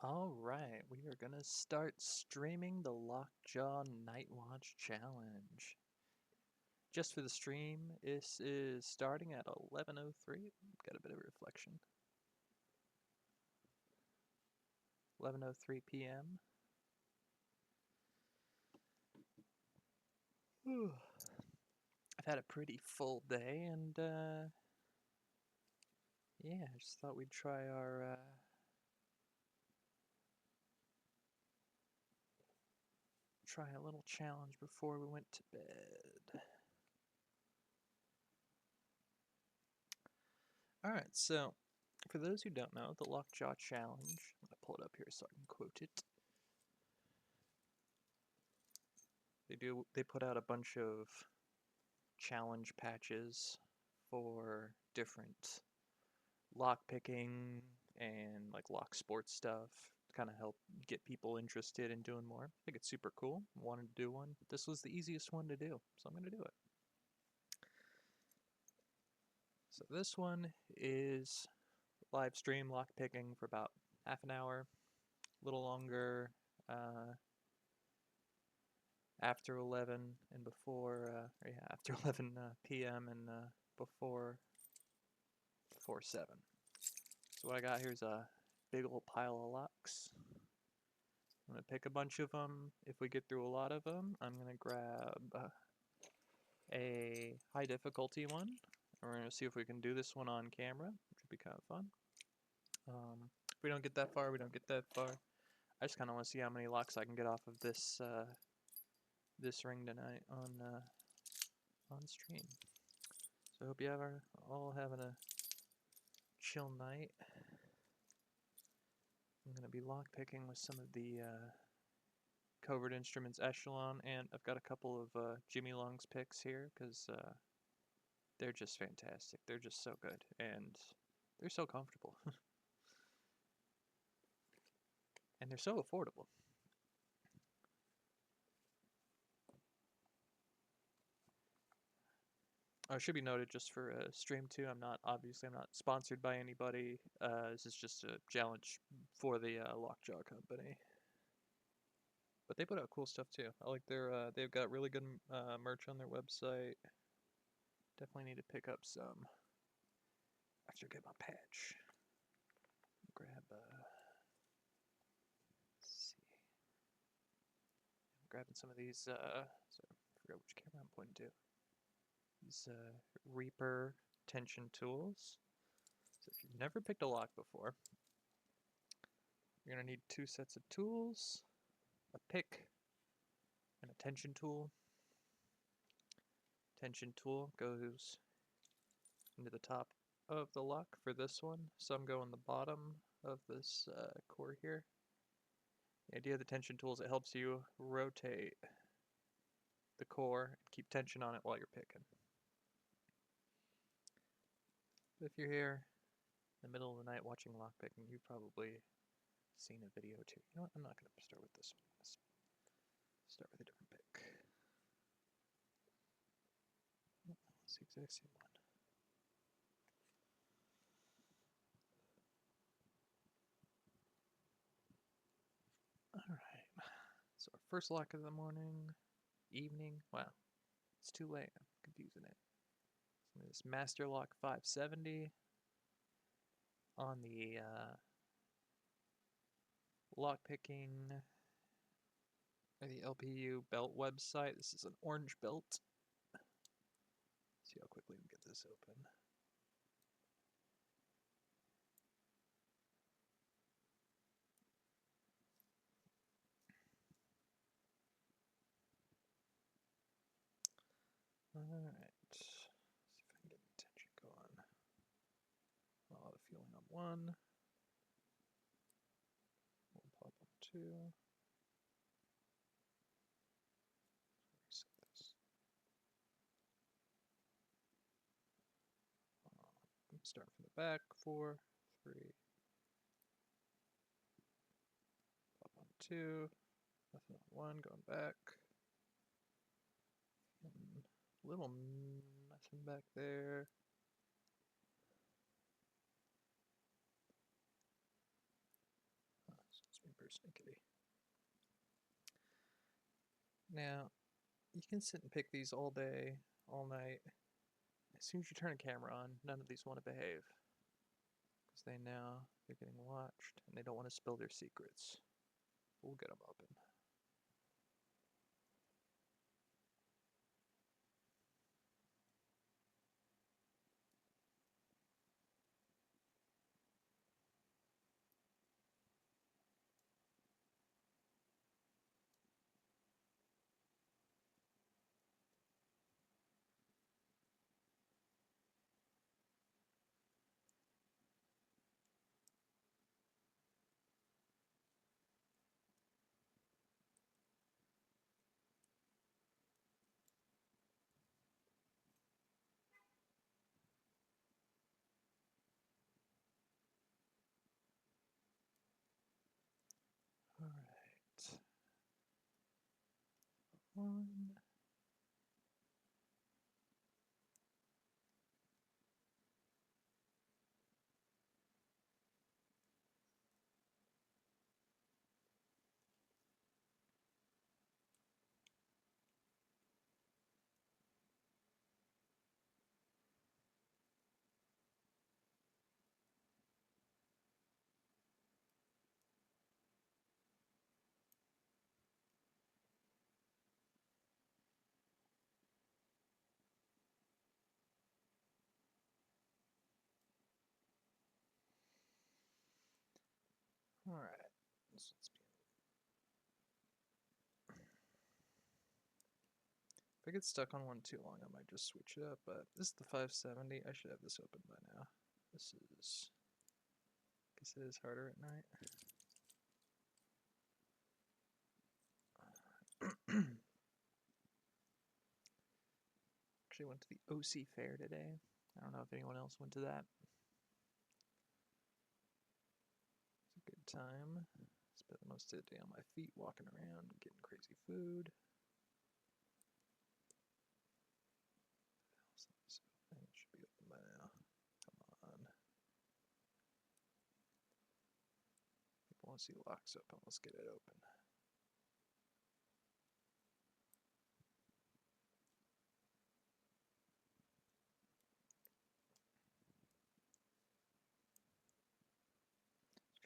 Alright, we are gonna start streaming the Lockjaw Night Watch Challenge. Just for the stream, this is starting at 11:03. Got a bit of a reflection. 11:03 p.m. I've had a pretty full day, and yeah, I just thought we'd try our try a little challenge before we went to bed. Alright, so for those who don't know, the Lockjaw Challenge, I'm gonna pull it up here so I can quote it. They put out a bunch of challenge patches for different lock picking and like lock sports stuff to kind of help get people interested in doing more. I think it's super cool. Wanted to do one. This was the easiest one to do, so I'm gonna do it. So this one is live stream lock picking for about half an hour, a little longer after 11 and before, after 11 p.m. and before 7. So what I got here is a big old pile of locks. I'm gonna pick a bunch of them. If we get through a lot of them, I'm gonna grab a high difficulty one. We're gonna see if we can do this one on camera, which would be kind of fun. If we don't get that far, we don't get that far. I just kind of want to see how many locks I can get off of this this ring tonight on stream. So I hope you are all having a chill night. I'm gonna be lock picking with some of the Covert Instruments Echelon, and I've got a couple of Jimmy Long's picks here because they're just fantastic. They're just so good, and they're so comfortable. And they're so affordable. Oh, it should be noted just for stream 2, I'm not sponsored by anybody. This is just a challenge for the Lockjaw company. But they put out cool stuff too. I like they've got really good merch on their website. Definitely need to pick up some after I get my patch. Grab let's see. I'm grabbing some of these sorry, I forgot which camera I'm pointing to. These Reaper tension tools. So if you've never picked a lock before, you're gonna need 2 sets of tools, a pick, and a tension tool. Tension tool goes into the top of the lock for this one. Some go on the bottom of this core here. The idea of the tension tool is it helps you rotate the core and keep tension on it while you're picking. If you're here in the middle of the night watching lockpicking, you've probably seen a video too. You know what? I'm not going to start with this one. Let's start with a different pick. It's the exact same one. Alright. So our first lock of the evening. Wow. It's too late. I'm confusing it. So this Master Lock 570 on the lockpicking or the LPU belt website. This is an orange belt. See how quickly we can get this open. Alright. See if I can get the tension going. A lot of feeling on 1. We'll pop on 2. Reset this. Start from the back. 4, 3. Pop on 2. Nothing on 1. Going back. And little nothing back there. So let's persnickety. Now, you can sit and pick these all day, all night. As soon as you turn a camera on, none of these want to behave. Because they know they're getting watched, and they don't want to spill their secrets. We'll get them open. Alright. One. Alright. So let's be. If I get stuck on one too long, I might just switch it up, but this is the 570. I should have this open by now. This is. I guess it is harder at night. Actually went to the OC fair today. I don't know if anyone else went to that. It's a good time. Spent most of the day on my feet walking around and getting crazy food. It should be open by now. Come on. People want to see locks open. Let's get it open.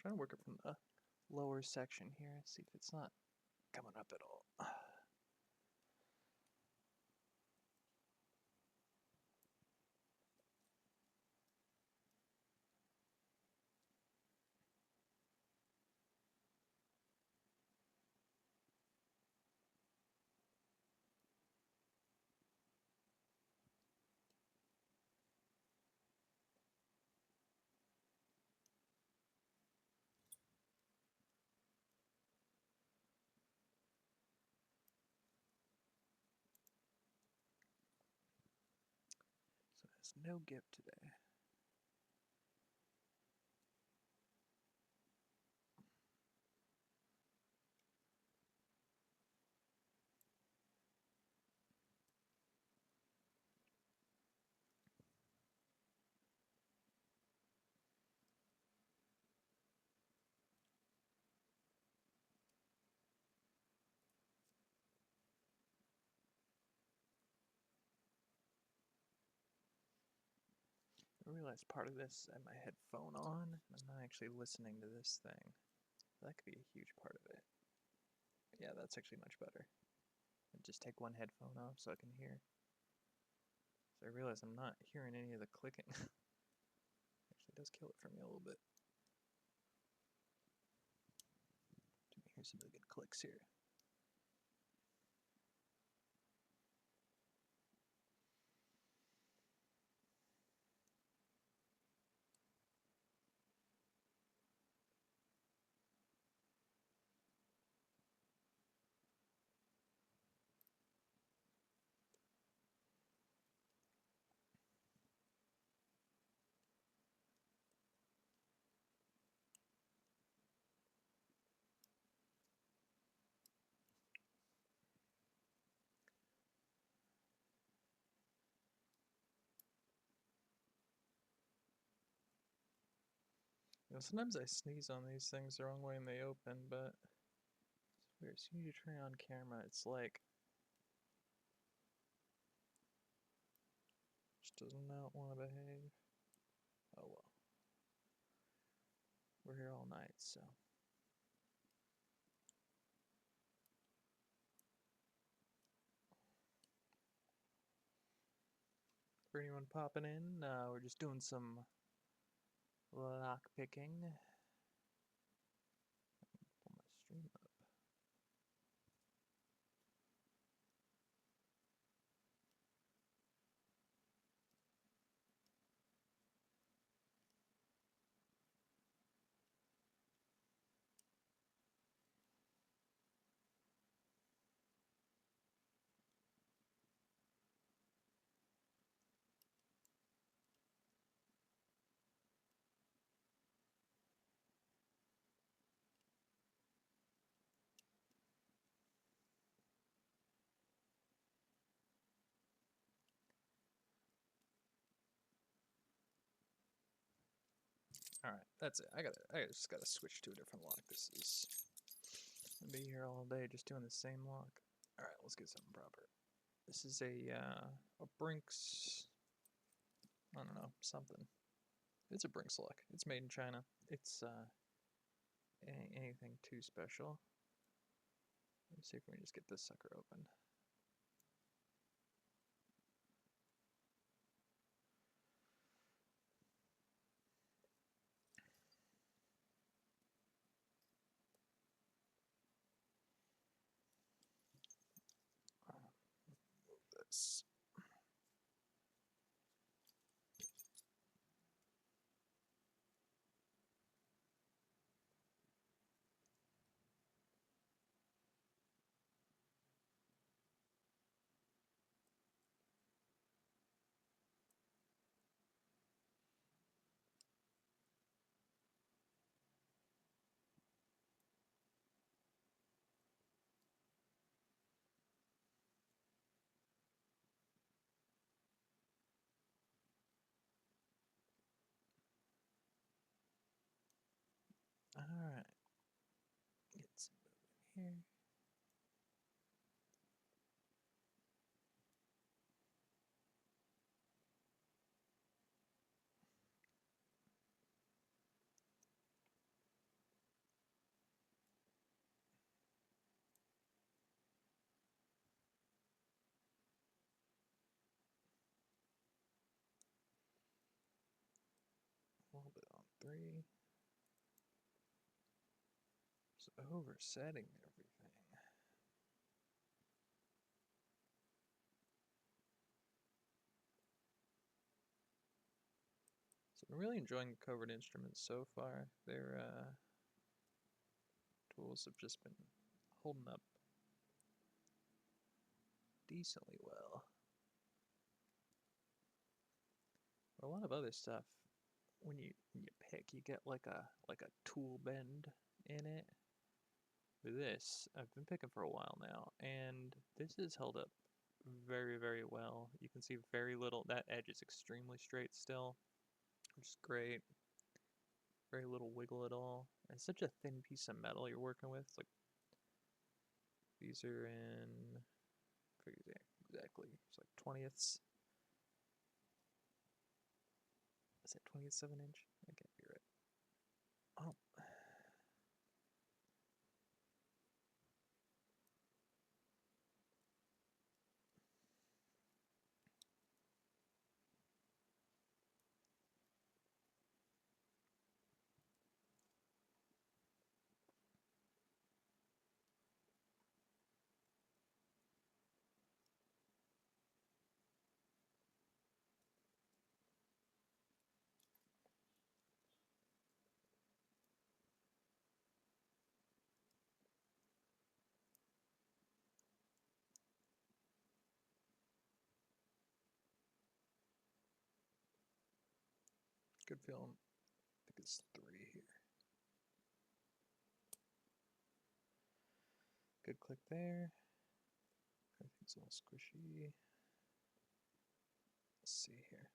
Trying to work it from the lower section here, see if it's not coming up at all. So it has no gift today. I realized part of this, I have my headphone on, and I'm not actually listening to this thing. That could be a huge part of it. Yeah, that's actually much better. I just take one headphone off so I can hear. So I realize I'm not hearing any of the clicking. Actually does kill it for me a little bit. Let me hear some really good clicks here. You know, sometimes I sneeze on these things the wrong way and they open, but it's weird. As soon as you turn it on camera, it's like just does not want to behave. Oh well. We're here all night, so. For anyone popping in, we're just doing some lock picking. Pull my stream up. Alright, that's it. I just gotta switch to a different lock. This is gonna be here all day just doing the same lock. Alright, let's get something proper. This is a Brinks, I don't know, something. It's a Brinks lock. It's made in China. It's anything too special. Let's see if we can just get this sucker open. Move this. Alright. Get some moving here. A little bit on 3. Just oversetting everything. So I'm really enjoying the covered instruments so far. Their tools have just been holding up decently well. But a lot of other stuff, when you pick, you get like a tool bend in it. With this, I've been picking for a while now, and this has held up very, very well. You can see very little. That edge is extremely straight still, which is great. Very little wiggle at all. And such a thin piece of metal you're working with. It's like these are in, I forget exactly. It's like 20ths. Is that 20th 7-inch? I can't be right. Oh. Good feeling. I think it's 3 here. Good click there. Everything's all squishy. Let's see here.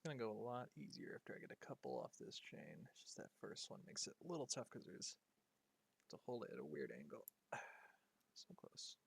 It's gonna go a lot easier after I get a couple off this chain. It's just that first one makes it a little tough because there's to hold it at a weird angle. So close.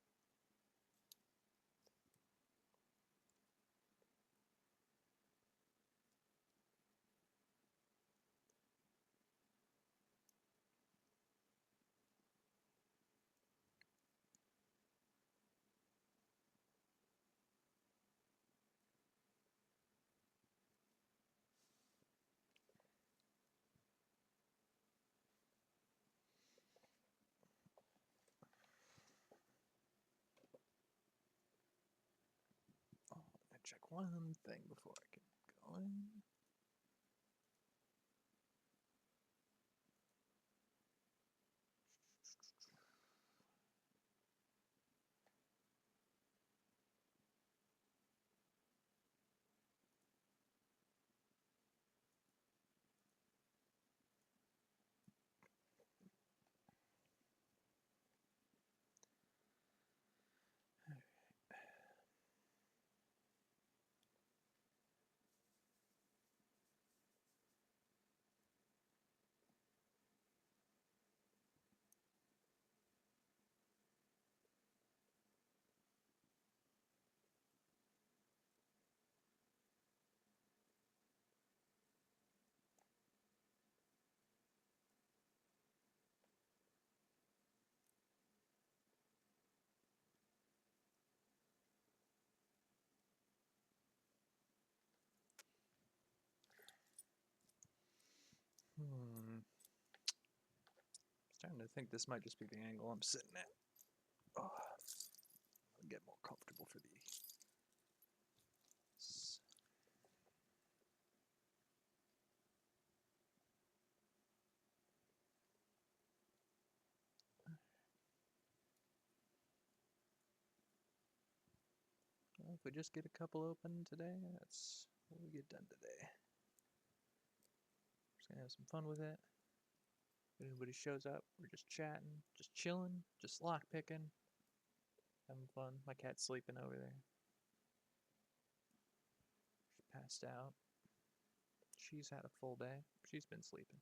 Oh, I check one thing before I get going. Starting to think this might just be the angle I'm sitting at. Oh, I'll get more comfortable for these. Well, if we just get a couple open today, that's what we get done today. Just gonna have some fun with it. If anybody shows up, we're just chatting, just chilling, just lockpicking, having fun. My cat's sleeping over there. She passed out. She's had a full day. She's been sleeping.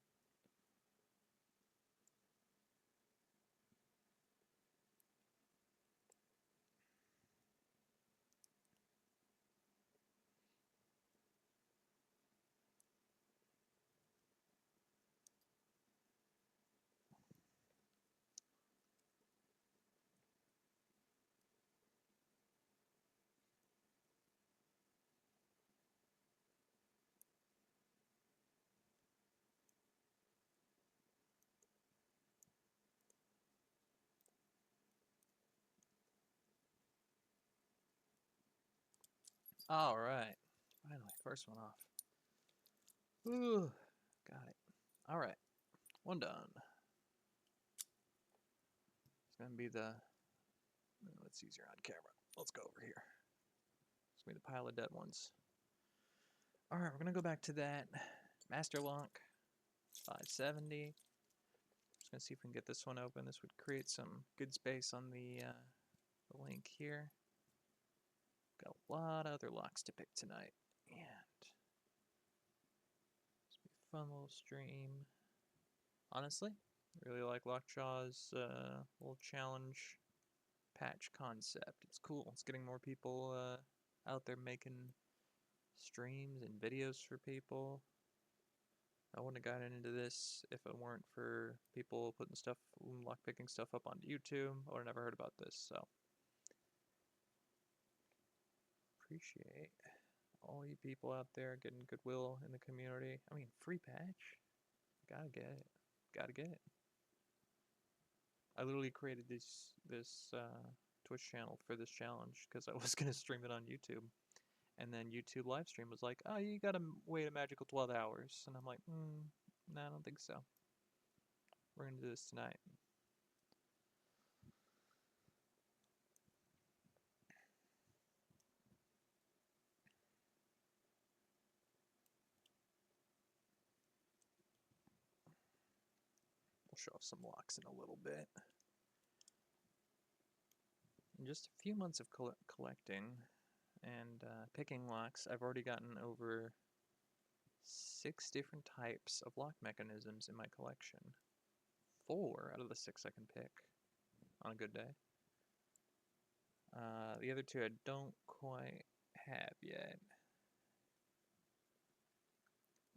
All right, finally, first one off. Ooh, got it. All right, one done. It's gonna be the. It's easier on camera. Let's go over here. It's gonna be the pile of dead ones. All right, we're gonna go back to that master lock 570. Just gonna see if we can get this one open. This would create some good space on the link here. Got a lot of other locks to pick tonight, and it's gonna be a fun little stream. Honestly, really like Lockjaw's little challenge patch concept. It's cool. It's getting more people out there making streams and videos for people. I wouldn't have gotten into this if it weren't for people putting stuff, lockpicking stuff up onto YouTube. I would have never heard about this, so appreciate all you people out there getting goodwill in the community. I mean, free patch. Gotta get it. Gotta get it. I literally created this Twitch channel for this challenge because I was gonna stream it on YouTube, and then YouTube live stream was like, "Oh, you gotta wait a magical 12 hours," and I'm like, "No, I don't think so. We're gonna do this tonight." We'll show off some locks in a little bit. In just a few months of collecting and picking locks, I've already gotten over 6 different types of lock mechanisms in my collection. 4 out of the 6 I can pick on a good day. The other 2 I don't quite have yet.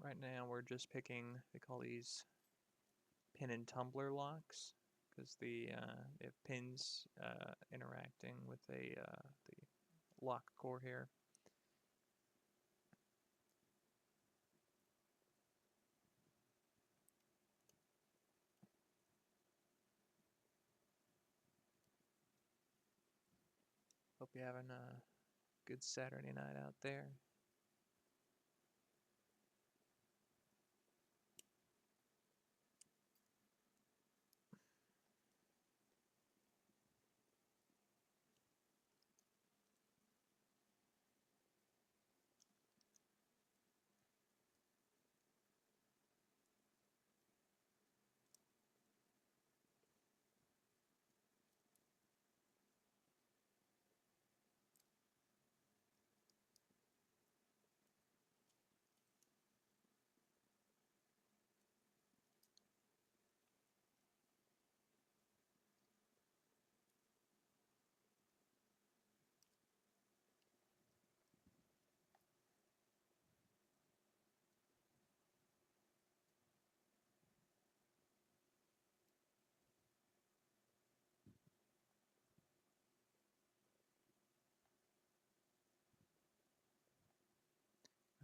Right now we're just picking, they call these pin and tumbler locks, because they have pins interacting with the lock core here. Hope you're having a good Saturday night out there.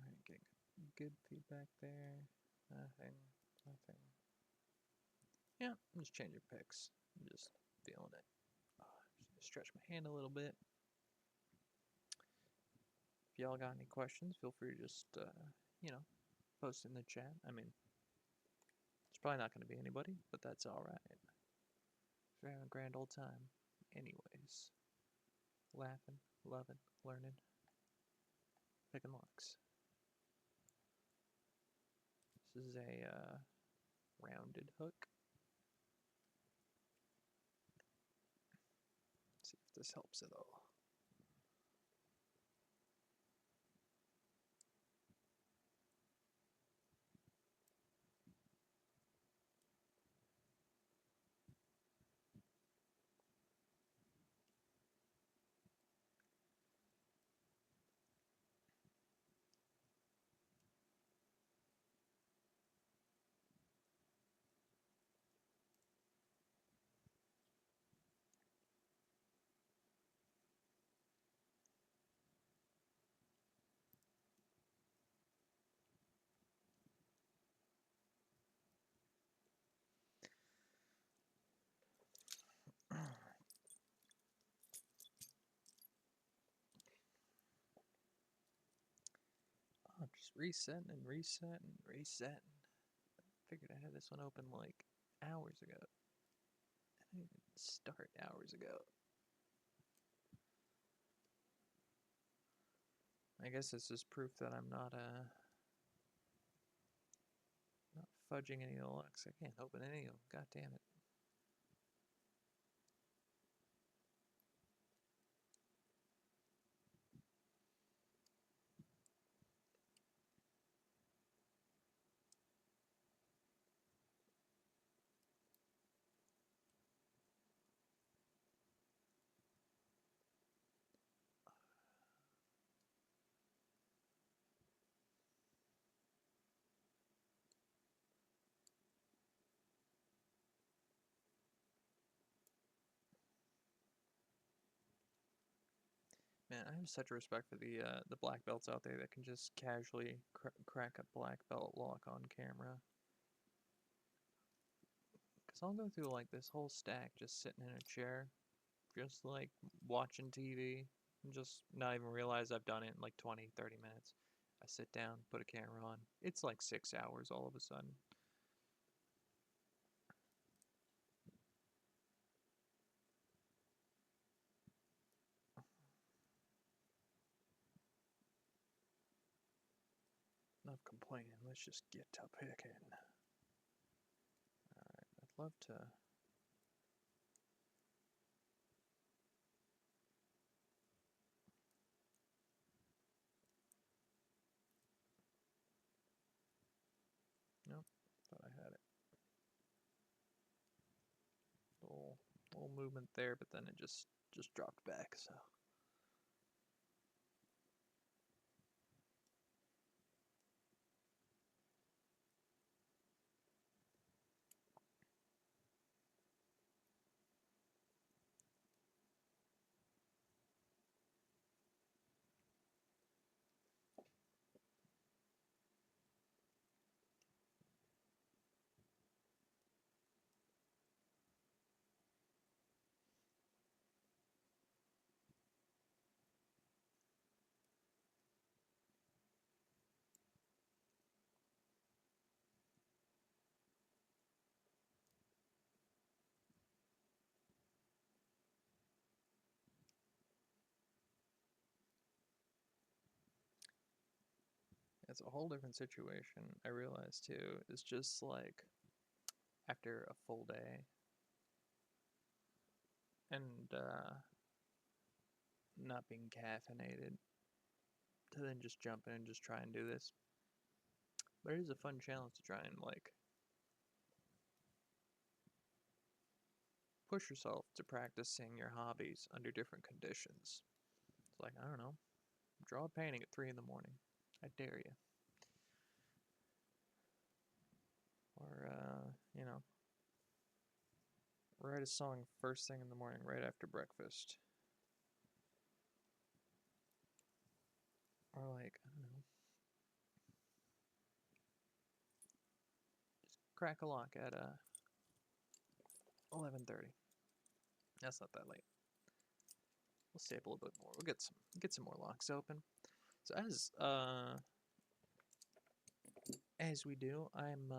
Alright, getting good feedback there. Nothing. Yeah, I'm just changing picks. I'm just feeling it. Just stretch my hand a little bit. If y'all got any questions, feel free to just, post in the chat. I mean, it's probably not going to be anybody, but that's alright. We're having a grand old time. Anyways. Laughing, loving, learning, picking locks. This is a rounded hook. Let's see if this helps at all. I'm just resetting and resetting and resetting. Figured I had this one open like hours ago. I didn't even start hours ago. I guess this is proof that I'm not fudging any of the locks. I can't open any of them. God damn it. Man, I have such a respect for the black belts out there that can just casually crack a black belt lock on camera. Because I'll go through like this whole stack just sitting in a chair, just like watching TV, and just not even realize I've done it in like 20, 30 minutes. I sit down, put a camera on. It's like 6 hours all of a sudden. Enough complaining, let's just get to picking. Alright, I'd love to... little movement there, but then it just dropped back, so. It's a whole different situation, I realize too. It's just like after a full day and not being caffeinated to then just jump in and just try and do this. But it is a fun challenge to try and like push yourself to practicing your hobbies under different conditions. It's like, I don't know, draw a painting at 3 in the morning. I dare you. Or, you know, write a song first thing in the morning, right after breakfast. Or like, I don't know, just crack a lock at 11:30. That's not that late. We'll stay up a little bit more. We'll get some more locks open. So as we do, I'm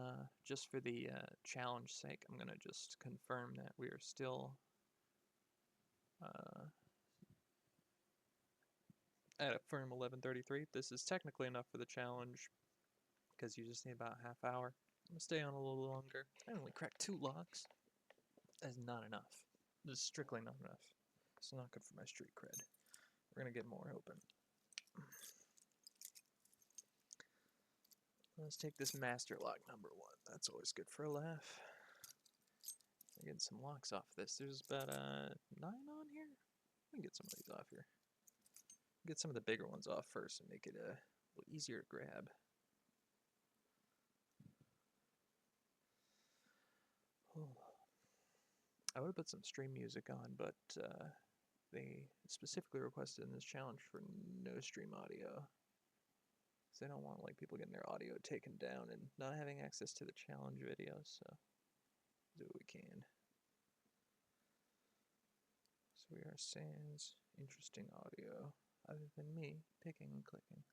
just for the challenge sake, I'm gonna just confirm that we are still at a firm 11:33. This is technically enough for the challenge because you just need about a half hour. I'm gonna stay on a little longer. I only cracked 2 locks. That's not enough. This is strictly not enough. It's not good for my street cred. We're gonna get more open. Let's take this master lock number 1. That's always good for a laugh. We're getting some locks off this. There's about 9 on here. We can get some of these off here. Get some of the bigger ones off first and make it a little easier to grab. Oh. I would have put some stream music on, but they specifically requested in this challenge for no stream audio. So they don't want like people getting their audio taken down and not having access to the challenge videos, so do what we can. So we are sans interesting audio, other than me picking and clicking.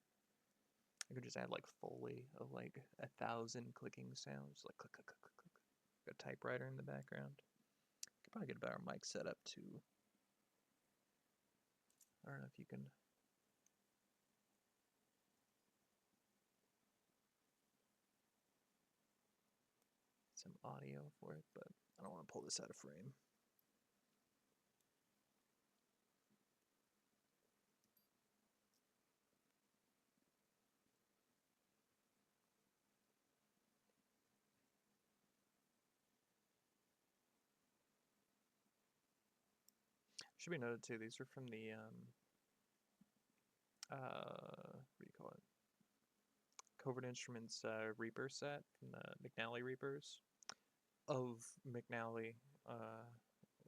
I could just add like Foley of like 1,000 clicking sounds, like click, click, click, click, click. Got a typewriter in the background. Could probably get a better mic set up too. I don't know if you can. Some audio for it, but I don't want to pull this out of frame. Should be noted too, these are from the what do you call it? Covert Instruments Reaper set from the McNally Reapers of McNally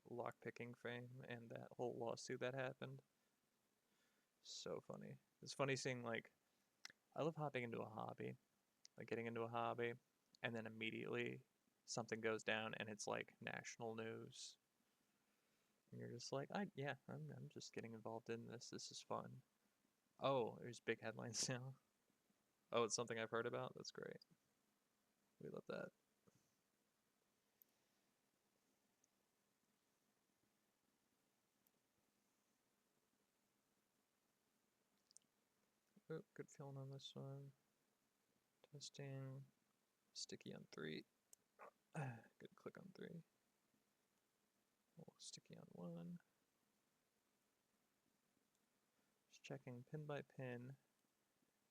lockpicking fame and that whole lawsuit that happened. So funny. It's funny seeing like I love hopping into a hobby, like getting into a hobby, and then immediately something goes down and it's like national news. And you're just like, I'm just getting involved in this. This is fun. Oh, there's big headlines now. Oh, it's something I've heard about? That's great. We love that. Oh, good feeling on this one. Testing. Sticky on 3. Good click on 3. Sticky on 1. Just checking pin by pin.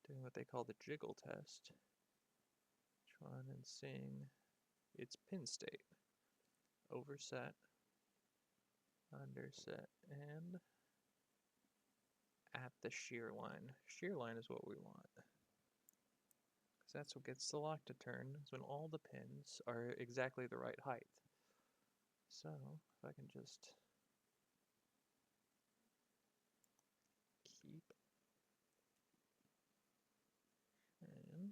Doing what they call the jiggle test. Trying and seeing its pin state. Overset. underset, and at the shear line. Shear line is what we want. Because that's what gets the lock to turn, is when all the pins are exactly the right height. So, if I can just keep and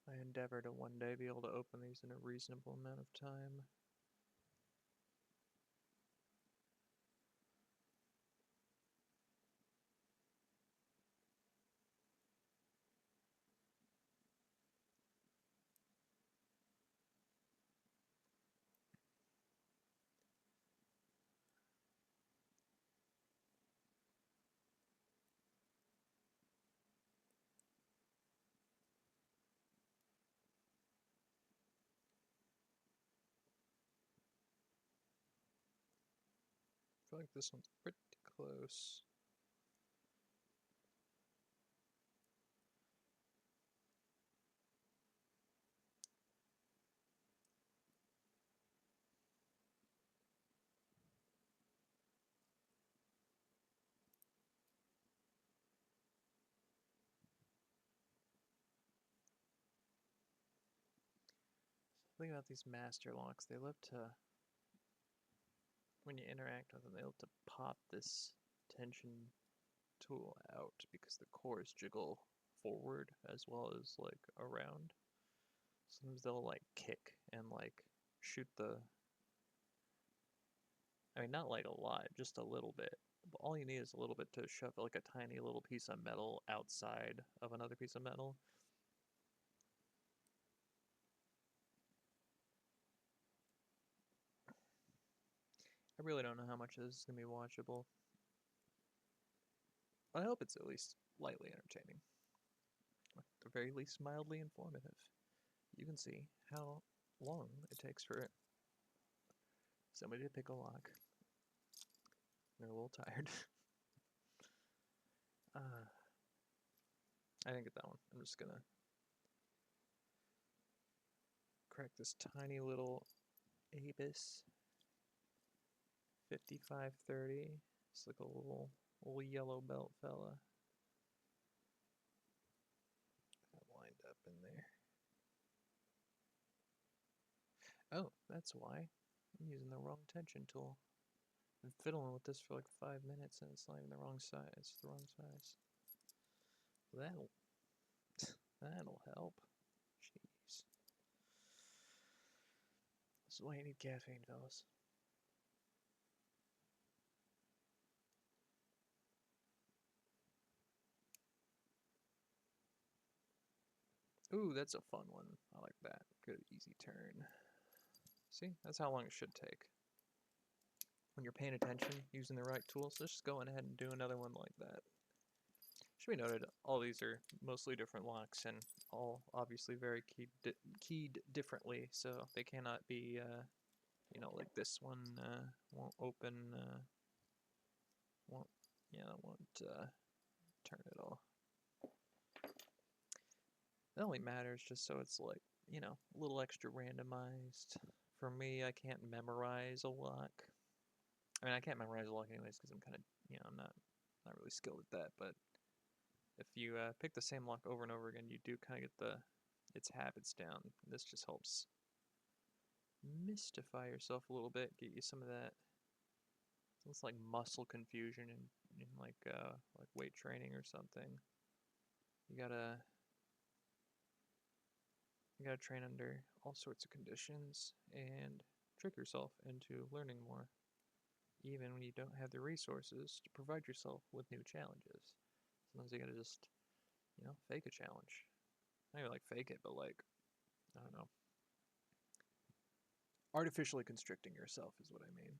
I endeavor to one day be able to open these in a reasonable amount of time. I feel like this one's pretty close. The thing about these master locks, they love to, when you interact with them, they love to pop this tension tool out because the cores jiggle forward as well as like around. Sometimes they'll like kick and like shoot the, I mean not like a lot, just a little bit. But all you need is a little bit to shove like a tiny little piece of metal outside of another piece of metal. I really don't know how much of this is going to be watchable. I hope it's at least lightly entertaining. At the very least, mildly informative. You can see how long it takes for somebody to pick a lock. They're a little tired. I didn't get that one. I'm just gonna crack this tiny little Abus 5530. It's like a little yellow belt fella. That lined up in there. Oh, that's why. I'm using the wrong tension tool. I'm fiddling with this for like 5 minutes and it's not even the wrong size. It's the wrong size. That'll help. Jeez. This is why you need caffeine, fellas. Ooh, that's a fun one. I like that. Good, easy turn. See, that's how long it should take. When you're paying attention, using the right tools, let's just go ahead and do another one like that. Should be noted, all these are mostly different locks and all obviously very keyed differently, so they cannot be, you know, like this one won't open, won't turn at all. It only matters just so it's like, you know, a little extra randomized. For me, I can't memorize a lock. I mean, I can't memorize a lock anyways because I'm kind of, you know, I'm not really skilled at that. But if you pick the same lock over and over again, you do kind of get its habits down. This just helps mystify yourself a little bit, get you some of that. It's like muscle confusion in like weight training or something. You gotta train under all sorts of conditions and trick yourself into learning more, even when you don't have the resources to provide yourself with new challenges. Sometimes you gotta just, you know, fake a challenge. Not even like fake it, but like, I don't know. Artificially constricting yourself is what I mean.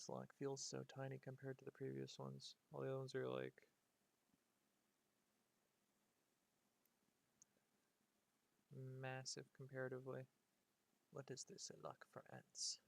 This lock feels so tiny compared to the previous ones. All the other ones are like massive comparatively. What is this? A lock for ants.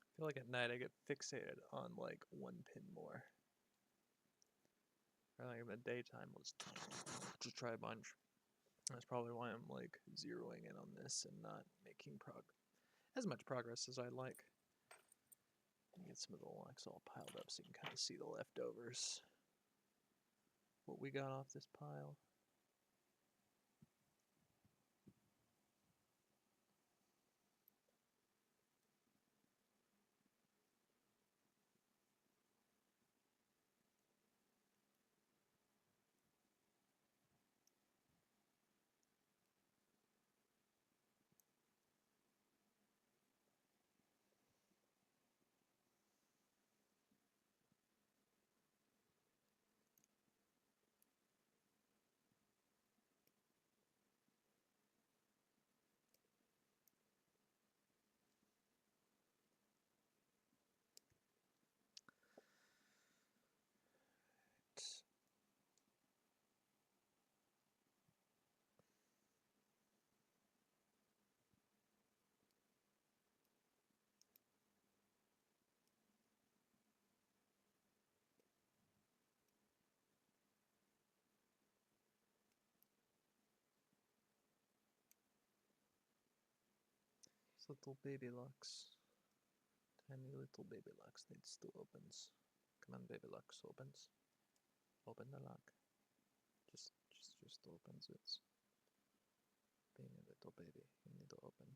I feel like at night I get fixated on like one pin more. Or like in the daytime, let's just try a bunch. That's probably why I'm like zeroing in on this and not making as much progress as I'd like. Get some of the locks all piled up so you can kind of see the leftovers. What we got off this pile. Little baby locks. Tiny little baby locks needs two opens. Come on, baby locks, opens. Open the lock. Just opens it. Being a little baby, you need to open.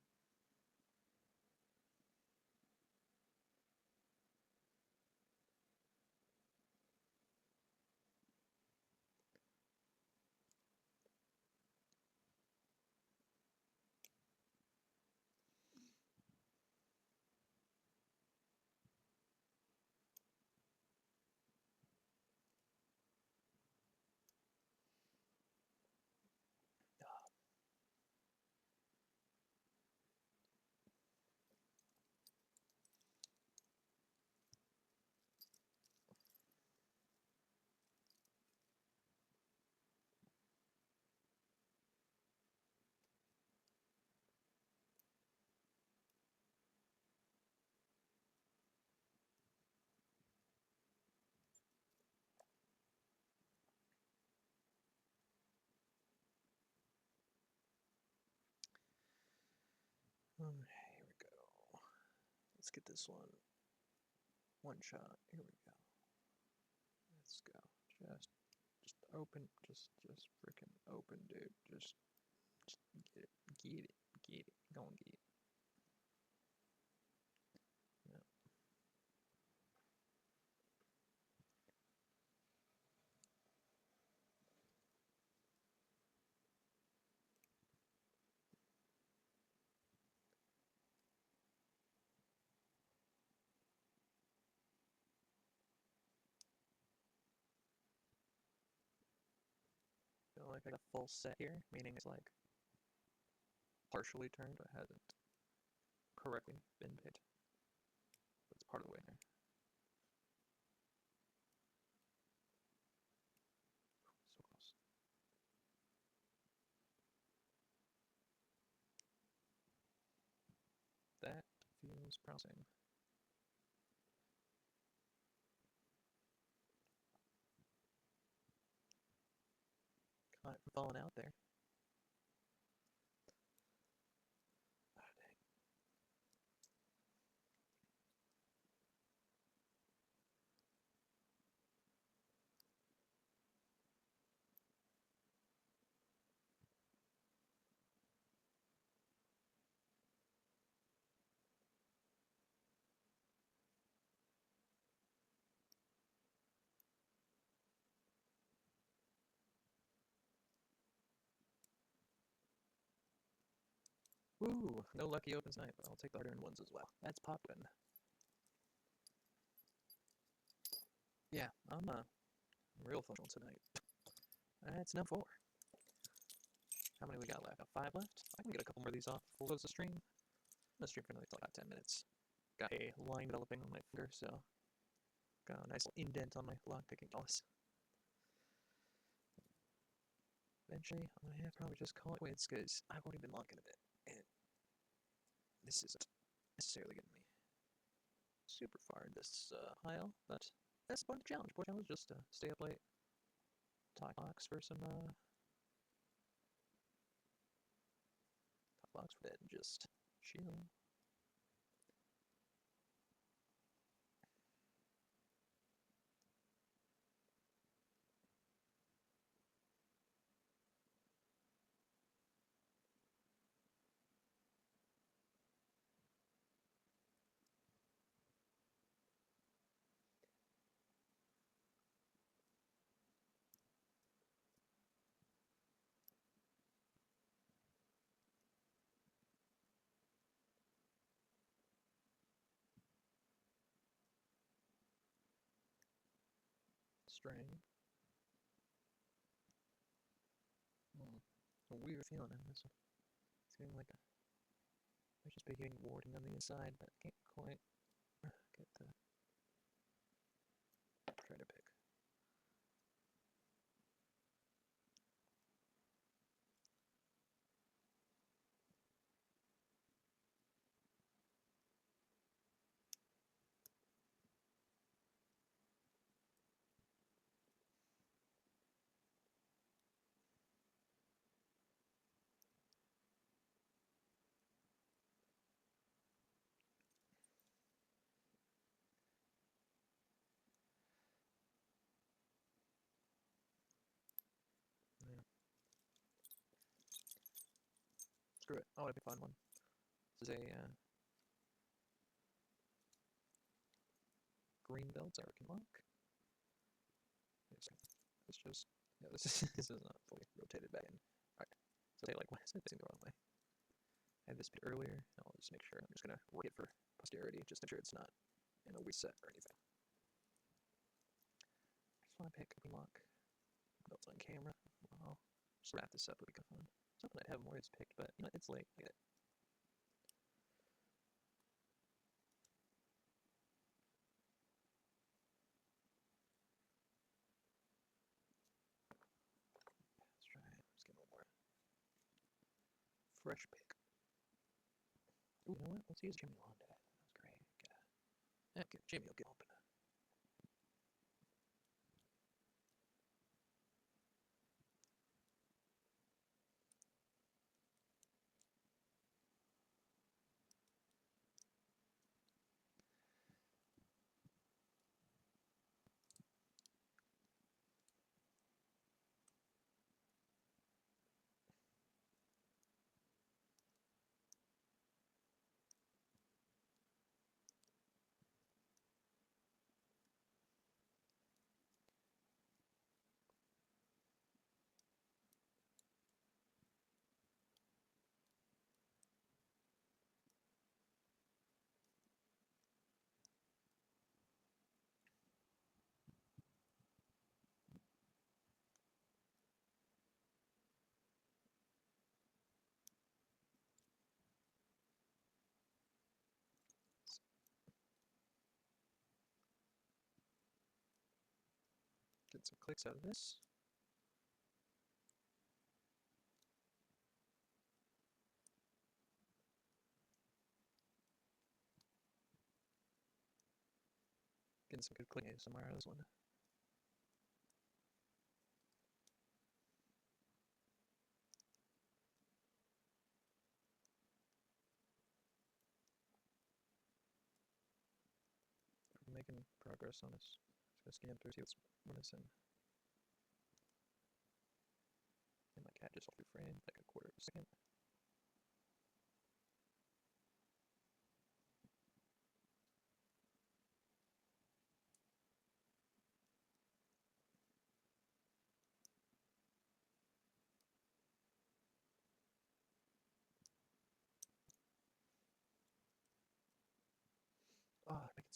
Here we go. Let's get this one. One shot. Here we go. Let's go. Just open. Just freaking open, dude. Just get it. Get it. Go and get it. Yeah. Feel like I got a full set here, meaning it's like partially turned, but hasn't correctly been picked. But it's part of the way there. So close. That feels promising. Caught it from falling out there. Oh, dang. Ooh, no lucky opens tonight, but I'll take the hard-earned ones as well. That's poppin'. Yeah, I'm real functional tonight. That's number 4. How many we got left? 5 left? I can get a couple more of these off before we close the stream. I'm gonna stream for another about 10 minutes. Got a line developing on my finger, so got a nice little indent on my lockpicking toss. Eventually, I'm gonna have to probably just call it quits because I've already been locking a bit, and this isn't necessarily getting me super far in this pile, but that's part of the challenge. Part of the challenge is just to stay up late, talk box for some talk box for a bit, and just chill. String. A weird feeling in this one. It's feeling like there's just big hitting warding on the inside, but I can't quite get the try to pick. Yeah. Screw it. Oh, that'd be a fun one. This is a green belts American lock. This just yeah, this is this is not fully rotated back in. Alright. So like why is it facing the wrong way? I had this bit earlier. I'll just make sure I'm just gonna work it for posterity, just to make sure it's not in a reset or anything. I just wanna pick a lock. Belts on camera. I'll just wrap this up, it'll be fun. Something I'd have more is picked, but you know, it's late. I get it. Let's try it. Let's get a little more fresh pick. Ooh, you know what? Let's use Jimmy Long today. That was great. Okay, Jimmy will get open. Get some clicks out of this. Getting some good click ASMR out of this one. We're making progress on this. Just gonna scan through, see what's missing. And my cat just off frame like a quarter of a second.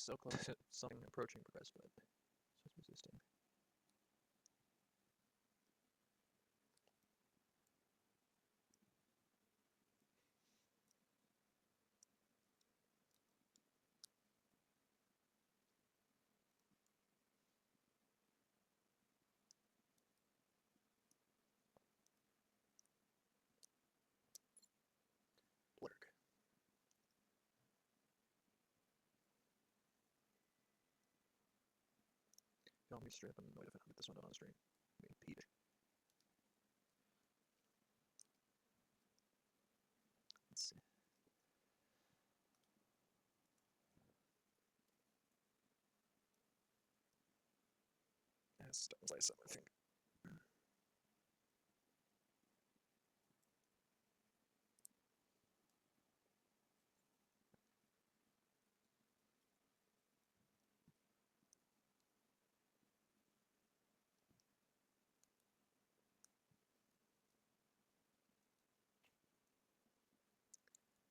so close to something approaching progress, but it's resisting. Blurk. Don't be strip and wait if I can get this one done on the stream. I mean, Peter. Let's see. That's like something, I think.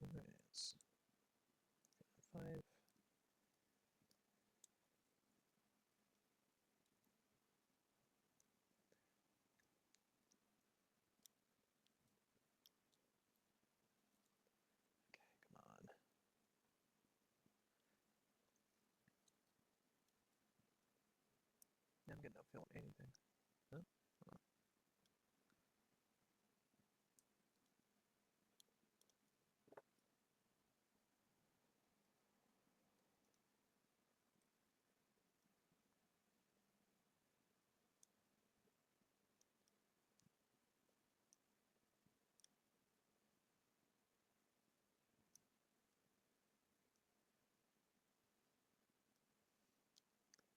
Yes. 5. Okay, come on. I'm getting no film anything. Huh? Oh.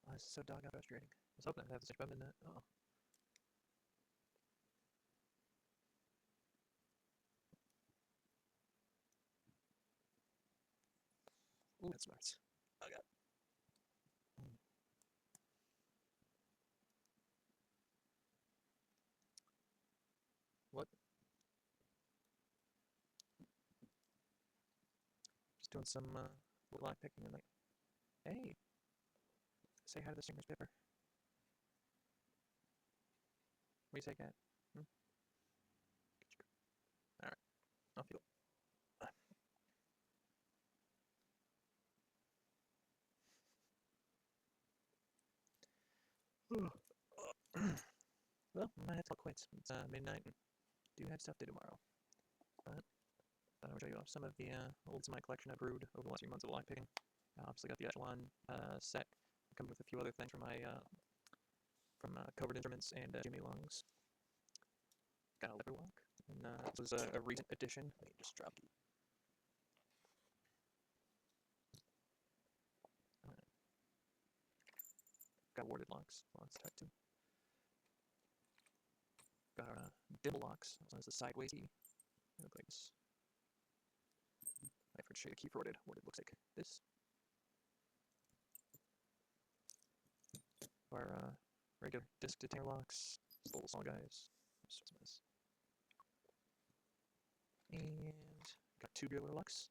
Oh, this is so doggone frustrating. I was hoping I'd have the same button in that. Oh. Ooh, that's smart. Oh god. What? Just doing some lock picking tonight. Hey! Say hi to the streamer's Pipper. What do you say, cat? Hmm? Alright. I'll feel it. Well, my head's all quits. It's midnight and do have stuff to do tomorrow. But I thought I would show you off some of the olds in my collection I brewed over the last few months of lockpicking. I obviously got the Echelon set, coming with a few other things from my Covert Instruments and Jimmy Lungs. Got a lever lock, and this was a recent addition. Let me just drop it. Got warded locks. Locks type 2. Got our dimple locks. This one is the sideways key. They look like this. I forgot to show you the key for warded. Warded looks like this. Our regular disc detainer locks. These little small guys. And got tubular locks.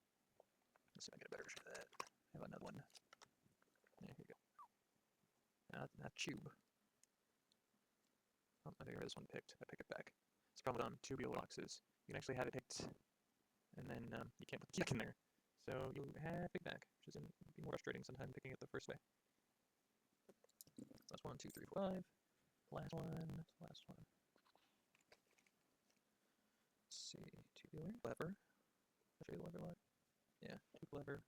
Let's see if I get a better version of that. I have another one. Yeah, here you go. Not tube. Oh, I think I have this one picked. I pick it back. The problem with tubular locks is you can actually have it picked, and then you can't put the key back in there. So you have it back, which is be more frustrating sometimes picking it the first way. Last 1, 2, 3, 4, 5. Last one. Last one. Let's see. Tubular lever. I'll show you the lever lock. Yeah. Tube lever.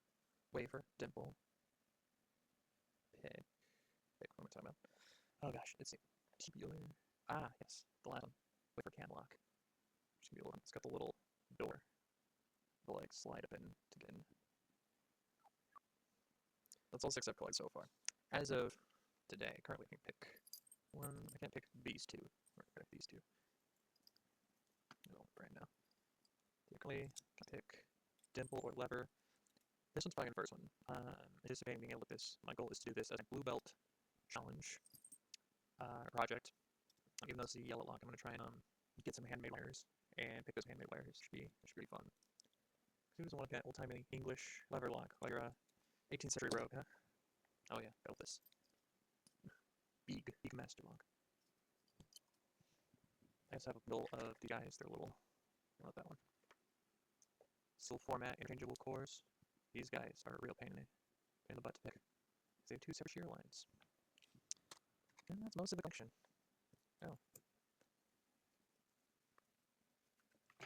Wafer. Dimple. Pick. Pick. What am I talking about? Oh gosh. It's tubular. Ah, yes. The last one. Wafer can lock. It's got the little door. To like slide up in to get in. That's all 6 I've collected so far. As of today, currently I can pick one. I can't pick these two. Or pick these two. No, right now. Typically, I can pick dimple or lever. This one's probably the first one. Anticipating being able to this. My goal is to do this as a blue belt challenge project. Even though it's a yellow lock, I'm going to try and get some handmade wires and pick those handmade wires. It should be fun. Who doesn't want to get old-timey English lever lock while you're a 18th century rogue, huh? Oh yeah, built this. Big master lock. I also have a build of the guys. They're little. I love that one. Still format interchangeable cores. These guys are a real pain in the butt to pick. They have 2 separate shear lines. And that's most of the collection. Oh. I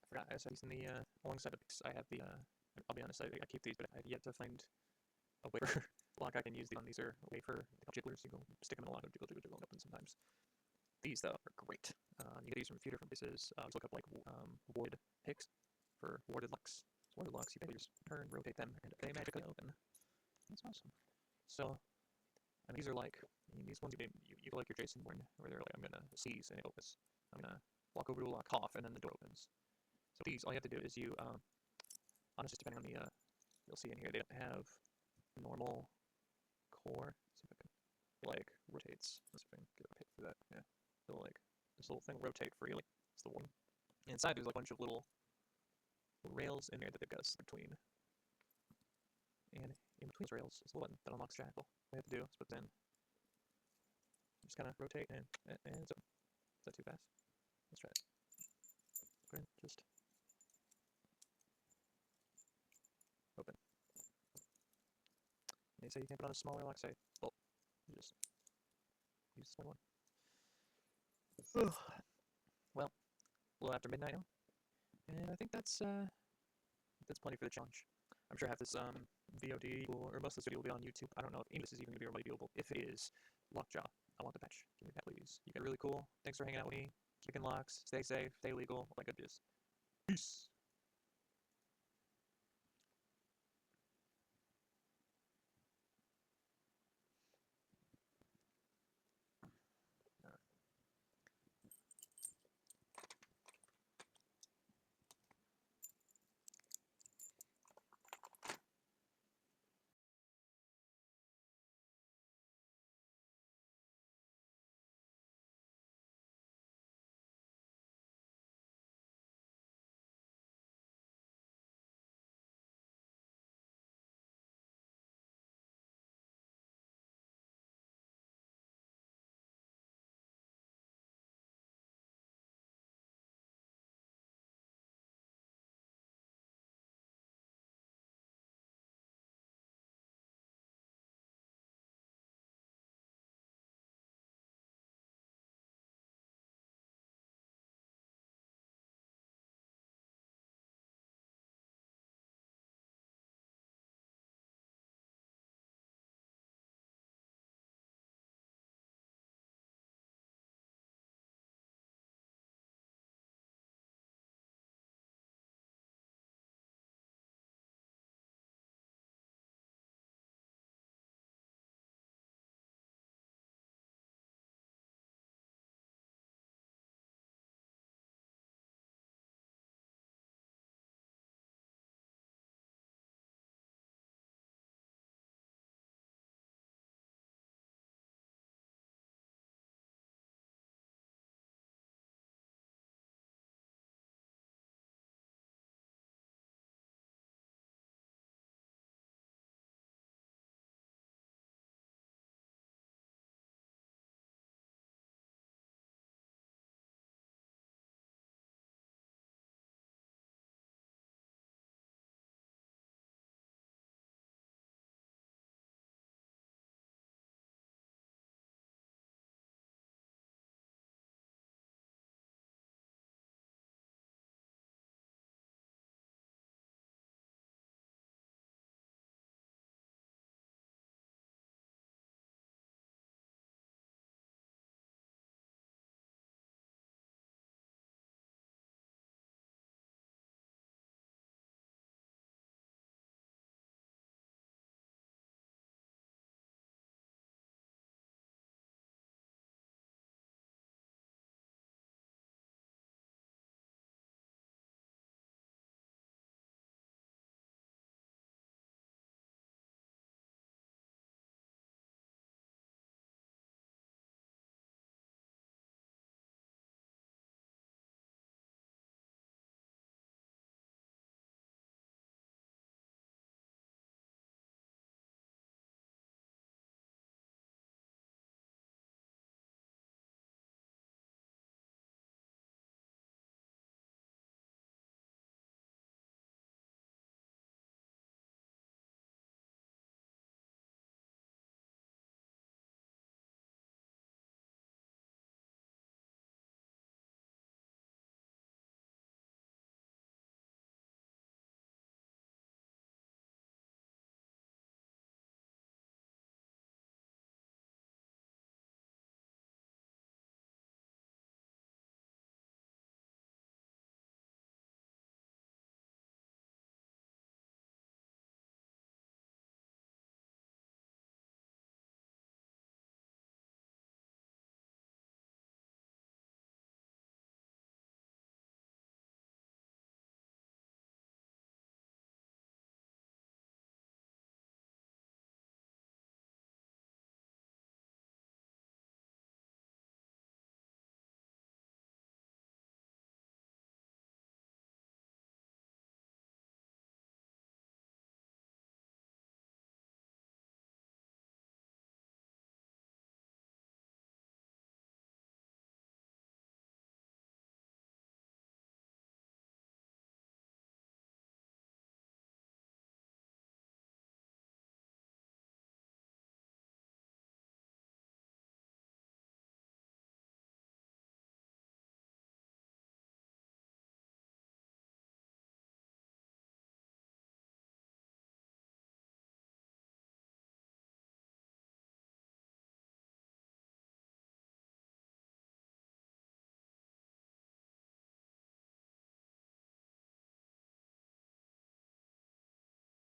forgot, I also have these in the, alongside the picks. I have the, I'll be honest, I keep these, but I have yet to find a wafer lock I can use. On these are wafer jigglers. You go stick them in a lock, jiggle, and open sometimes. These, though, are great. You get these from a few different places. Just look up, like, wood picks for warded locks. Warded locks, you basically just turn, rotate them, and they magically open. That's awesome. So, and these are like, these ones you like your Jason Bourne, where they're like, I'm gonna seize and it opens. I'm gonna walk over to a lock, cough, and then the door opens. So these, all you have to do is you, honestly, depending on the, you'll see in here, they don't have normal core. Let's see if I can, like, rotates. Let's see if I can get a pick for that. Yeah. So, like, this little thing will rotate freely. It's the one. Inside, there's like a bunch of little rails in there that they've got to between. And in between those rails is the button that unlocks Jackal. All you have to do is put it in. Just kind of rotate and it's open. Is that too fast? Let's try it. Go ahead, just open. They say you can put on a smaller lock, say, well, you just use the small one. Well, a little after midnight now, and I think that's plenty for the challenge. I'm sure half this VOD or most of this video will be on YouTube. I don't know if any of this is even going to be really viewable. If it is, Lockjaw, I want the patch. Give me that, please. You guys are really cool. Thanks for hanging out with me. Kicking locks. Stay safe. Stay legal. All that good juice. Peace.